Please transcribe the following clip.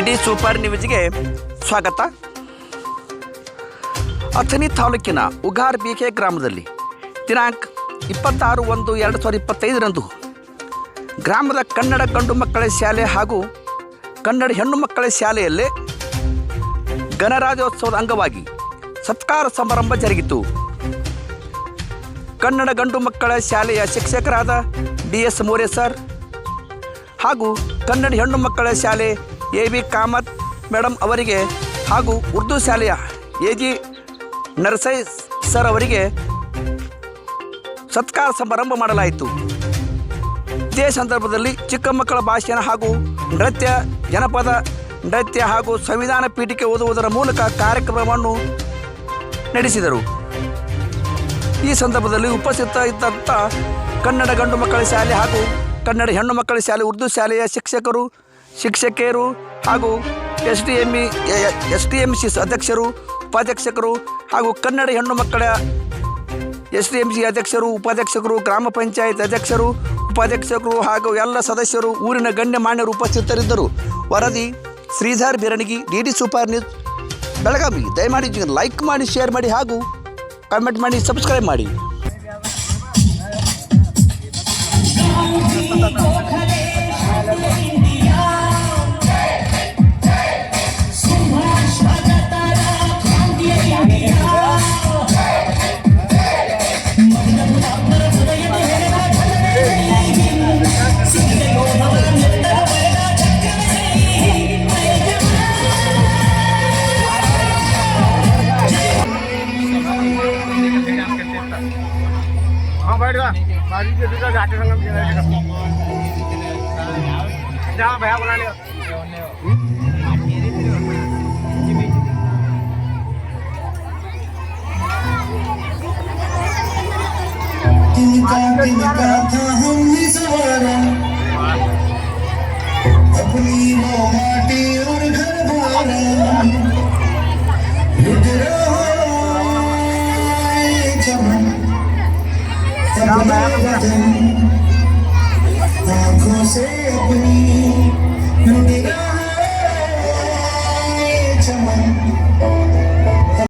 D super ನ್ಯೂಸ್ಗೆ ಸ್ವಾಗತ. ಅಥಣಿ ತಾಲೂಕಿನ ಉಗಾರ್ ಬಿಕೆ ಗ್ರಾಮದಲ್ಲಿ ದಿನಾಂಕ 26/1/2025 ಗ್ರಾಮದ ಕನ್ನಡ ಗಂಡು ಮಕ್ಕಳ ಶಾಲೆ ಹಾಗೂ ಕನ್ನಡ ಹೆಣ್ಣು ಮಕ್ಕಳ ಶಾಲೆಯಲ್ಲೇ ಗಣರಾಜ್ಯೋತ್ಸವದ ಅಂಗವಾಗಿ ಸತ್ಕಾರ ಸಮಾರಂಭ ಜರುಗಿತು. ಕನ್ನಡ ಗಂಡು ಮಕ್ಕಳ ಶಾಲೆಯ ಶಿಕ್ಷಕರಾದ DS ಮೋರೆ ಸರ್ ಹಾಗೂ ಕನ್ನಡ ಹೆಣ್ಣು ಮಕ್ಕಳ ಶಾಲೆ AB ಕಾಮತ್ ಮೇಡಮ್ ಅವರಿಗೆ ಹಾಗೂ ಉರ್ದು ಶಾಲೆಯ AG ನರಸೈ ಸರ್ ಅವರಿಗೆ ಸತ್ಕಾರ ಸಮಾರಂಭ ಮಾಡಲಾಯಿತು. ಇದೇ ಸಂದರ್ಭದಲ್ಲಿ ಚಿಕ್ಕ ಮಕ್ಕಳ ಭಾಷಣ ಹಾಗೂ ನೃತ್ಯ, ಜನಪದ ನೃತ್ಯ ಹಾಗೂ ಸಂವಿಧಾನ ಪೀಠಿಕೆ ಓದುವುದರ ಮೂಲಕ ಕಾರ್ಯಕ್ರಮವನ್ನು ನಡೆಸಿದರು. ಈ ಸಂದರ್ಭದಲ್ಲಿ ಉಪಸ್ಥಿತ ಇದ್ದಂಥ ಕನ್ನಡ ಗಂಡು ಮಕ್ಕಳ ಶಾಲೆ ಹಾಗೂ ಕನ್ನಡ ಹೆಣ್ಣು ಮಕ್ಕಳ ಶಾಲೆ ಉರ್ದು ಶಾಲೆಯ ಶಿಕ್ಷಕರು, ಶಿಕ್ಷಕಿಯರು ಹಾಗೂ SDMC ಅಧ್ಯಕ್ಷರು, ಉಪಾಧ್ಯಕ್ಷರು ಹಾಗೂ ಕನ್ನಡ ಹೆಣ್ಣು ಮಕ್ಕಳ SDMC ಅಧ್ಯಕ್ಷರು, ಉಪಾಧ್ಯಕ್ಷರು, ಗ್ರಾಮ ಪಂಚಾಯತ್ ಅಧ್ಯಕ್ಷರು, ಉಪಾಧ್ಯಕ್ಷರು ಹಾಗೂ ಎಲ್ಲ ಸದಸ್ಯರು, ಊರಿನ ಗಣ್ಯಮಾನ್ಯರು ಉಪಸ್ಥಿತರಿದ್ದರು. ವರದಿ Shridhar Biranagi, DD super news Belagavi. ದಯಮಾಡಿ ಲೈಕ್ ಮಾಡಿ, ಶೇರ್ ಮಾಡಿ ಹಾಗೂ ಕಮೆಂಟ್ ಮಾಡಿ, ಸಬ್ಸ್ಕ್ರೈಬ್ ಮಾಡಿ. हाँ बैठ जा बाजी के दूसरा जाके संगम जा भैया बुला लिया तिनका था हम ही सवारा अपनी माटी और घर द्वारा लुट रहा चमन आँखों से